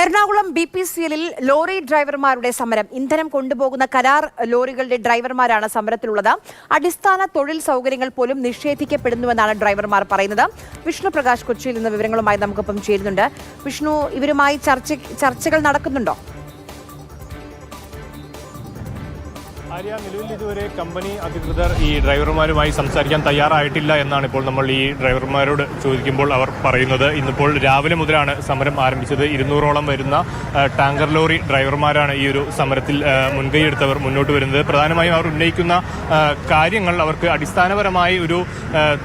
Ernakulam BPCL-ൽ lorry ഡ്രൈവർമാരുടെ സമരം. ഇന്ധനം കൊണ്ടുപോകുന്ന കരാർ ലോറികളുടെ ഡ്രൈവർമാരാണ് സമരത്തിലുള്ളത്. അടിസ്ഥാന തൊഴിൽ സൗകര്യങ്ങൾ പോലും നിഷേധിക്കപ്പെടുന്നുവെന്നാണ് ഡ്രൈവർമാർ പറയുന്നത്. വിഷ്ണു പ്രകാശ് കൊച്ചിയിൽ നിന്ന് വിവരങ്ങളുമായി നമുക്കൊപ്പം ചേരുന്നുണ്ട്. വിഷ്ണു, ഇവരുമായി ചർച്ചകൾ നടക്കുന്നുണ്ടോ? നിലവിൽ ഇതുവരെ കമ്പനി അധികൃതർ ഈ ഡ്രൈവർമാരുമായി സംസാരിക്കാൻ തയ്യാറായിട്ടില്ല എന്നാണ് ഇപ്പോൾ നമ്മൾ ഈ ഡ്രൈവർമാരോട് ചോദിക്കുമ്പോൾ അവർ പറയുന്നത്. ഇന്നിപ്പോൾ രാവിലെ മുതലാണ് സമരം ആരംഭിച്ചത്. 200ഓളം വരുന്ന ടാങ്കർ ലോറി ഡ്രൈവർമാരാണ് ഈ ഒരു സമരത്തിൽ മുൻകൈയെടുത്തവർ മുന്നോട്ട് വരുന്നത്. പ്രധാനമായും അവർ ഉന്നയിക്കുന്ന കാര്യങ്ങൾ അവർക്ക് അടിസ്ഥാനപരമായി ഒരു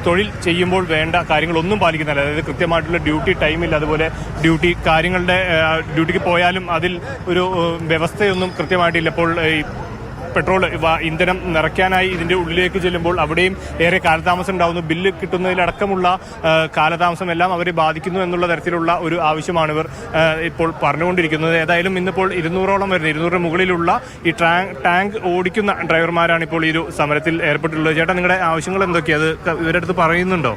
തൊഴിൽ ചെയ്യുമ്പോൾ വേണ്ട കാര്യങ്ങളൊന്നും പാലിക്കുന്നില്ല. അതായത് കൃത്യമായിട്ടുള്ള ഡ്യൂട്ടി ടൈമിൽ, അതുപോലെ ഡ്യൂട്ടി കാര്യങ്ങളുടെ ഡ്യൂട്ടിക്ക് പോയാലും അതിൽ ഒരു വ്യവസ്ഥയൊന്നും കൃത്യമായിട്ടില്ല. ഇപ്പോൾ പെട്രോൾ ഇന്ധനം നിറയ്ക്കാനായി ഇതിന്റെ ഉള്ളിലേക്ക് ചെല്ലുമ്പോൾ അവിടെയും ഏറെ കാലതാമസം ഉണ്ടാകുന്നു. ബില്ല് കിട്ടുന്നതിലടക്കമുള്ള കാലതാമസം എല്ലാം അവരെ ബാധിക്കുന്നു എന്നുള്ള തരത്തിലുള്ള ഒരു ആവശ്യമാണ് ഇവർ ഇപ്പോൾ പറഞ്ഞുകൊണ്ടിരിക്കുന്നത്. ഏതായാലും ഇന്നിപ്പോൾ 200ഓളം വരുന്ന 200 മുകളിലുള്ള ഈ ടാങ്ക് ഓടിക്കുന്ന ഡ്രൈവർമാരാണ് ഇപ്പോൾ ഈ ഒരു സമരത്തിൽ ഏർപ്പെട്ടിട്ടുള്ളത്. ചേട്ടാ, നിങ്ങളുടെ ആവശ്യങ്ങൾ എന്തൊക്കെയാണ്? അത് ഇവരുടെ അടുത്ത് പറയുന്നുണ്ടോ?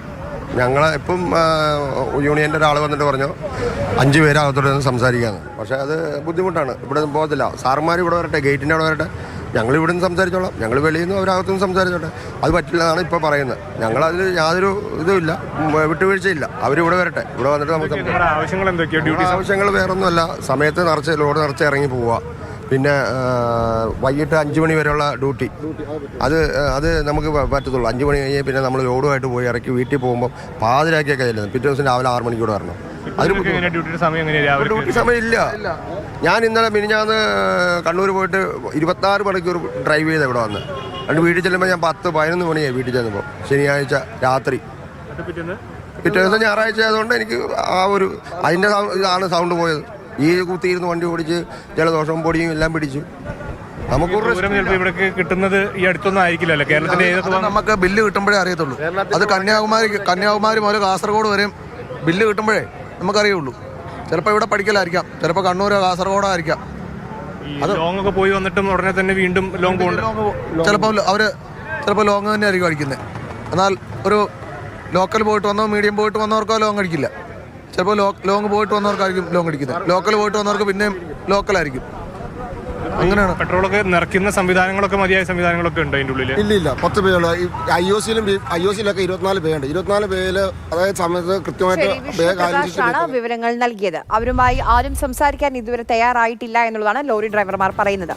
ഞങ്ങൾ ഇപ്പം യൂണിയൻ്റെ ഒരാൾ വന്നിട്ട് പറഞ്ഞു 5 പേരകത്തോടെ സംസാരിക്കാമെന്ന്. പക്ഷേ അത് ബുദ്ധിമുട്ടാണ്. ഇവിടെ പോകത്തില്ല. സാറുമാർ ഇവിടെ വരട്ടെ, ഗേറ്റിൻ്റെ അവിടെ വരട്ടെ, ഞങ്ങൾ ഇവിടെ നിന്ന് സംസാരിച്ചോളാം. ഞങ്ങൾ വെളിയിൽ നിന്ന് അവരകത്തുനിന്ന് സംസാരിച്ചോട്ടെ. അത് പറ്റില്ല എന്നാണ് ഇപ്പോൾ പറയുന്നത്. ഞങ്ങളതിൽ യാതൊരു ഇതുമില്ല, വിട്ടുവീഴ്ചയില്ല. അവരിവിടെ വരട്ടെ, ഇവിടെ വന്നിട്ട് നമുക്ക് ആവശ്യങ്ങൾ എന്തൊക്കെയാണ്? ആവശ്യങ്ങൾ വേറൊന്നുമല്ല. സമയത്ത് ലോഡ് നിറച്ച് ഇറങ്ങി പോവുക. പിന്നെ വൈകിട്ട് 5 മണി വരെയുള്ള ഡ്യൂട്ടി, അത് നമുക്ക് പറ്റത്തുള്ളൂ. 5 മണി കഴിഞ്ഞ് പിന്നെ നമ്മൾ ലോഡുമായിട്ട് പോയി ഇറക്കി വീട്ടിൽ പോകുമ്പോൾ പാതിരാക്കിയൊക്കെ ചെല്ലുന്നത്. പിറ്റേ ദിവസം രാവിലെ 6 മണിക്കൂടെ വരണം. ഡ്യൂട്ടി സമയം ഇല്ല. ഞാൻ ഇന്നലെ മിനിഞ്ഞാന്ന് കണ്ണൂർ പോയിട്ട് 26 മണിക്കൂർ ഡ്രൈവ് ചെയ്ത് ഇവിടെ വന്ന്. രണ്ട് വീട്ടിൽ ചെല്ലുമ്പോൾ ഞാൻ 10-11 മണിയായി വീട്ടിൽ ചെന്നപ്പോൾ. ശനിയാഴ്ച രാത്രി. പിറ്റേ ദിവസം ഞായറാഴ്ച ആയതുകൊണ്ട് എനിക്ക് അതിൻ്റെ ഇതാണ് സൗണ്ട് പോയത്. ഈ കുത്തിയിരുന്ന് വണ്ടി ഓടിച്ച് ജലദോഷവും പൊടിയും എല്ലാം പിടിച്ചു. ഇവിടെ കിട്ടുന്നത് ഈ അടുത്തൊന്നും ആയിരിക്കില്ലല്ലോ. കേരളത്തിന്റെ നമുക്ക് ബില്ല് കിട്ടുമ്പോഴേ അറിയത്തുള്ളൂ. അത് കന്യാകുമാരി മുതൽ കാസർഗോഡ് വരെയും ബില്ല് കിട്ടുമ്പോഴേ നമുക്കറിയുള്ളൂ. ചിലപ്പോൾ ഇവിടെ പഠിക്കലായിരിക്കാം, ചിലപ്പോൾ കണ്ണൂരോ കാസർഗോഡോ ആയിരിക്കാം. അത് ലോങ് ഒക്കെ പോയി വന്നിട്ടും ഉടനെ തന്നെ വീണ്ടും ലോങ് പോകുന്നുണ്ട്. ചിലപ്പോൾ ലോങ് തന്നെ ആയിരിക്കും അടിക്കുന്നത്. എന്നാൽ ഒരു ലോക്കൽ പോയിട്ട് വന്നോ മീഡിയം പോയിട്ട് വന്നവർക്കോ ലോങ് അടിക്കില്ല. ചിലപ്പോൾ ലോങ് പോയിട്ട് വന്നവർക്കായിരിക്കും ലോങ് അടിക്കുന്നത്. ലോക്കൽ പോയിട്ട് വന്നവർക്ക് പിന്നെയും ലോക്കലായിരിക്കും. അങ്ങനെയാണ്. പെട്രോളൊക്കെ നിറയ്ക്കുന്ന സംവിധാനങ്ങളൊക്കെ മതിയായ സംവിധാനങ്ങളൊക്കെ ഉണ്ട് അതിൻ്റെ ഉള്ളിൽ? ഇല്ല. 10 പേരുള്ള IOC-ലൊക്കെ 24 പേരുണ്ട്. 24 പേര് അതായത് സമയത്ത് കൃത്യമായിട്ട് വിവരങ്ങൾ നൽകിയത്. അവരുമായി ആരും സംസാരിക്കാൻ ഇതുവരെ തയ്യാറായിട്ടില്ല എന്നുള്ളതാണ് ലോറി ഡ്രൈവർമാർ പറയുന്നത്.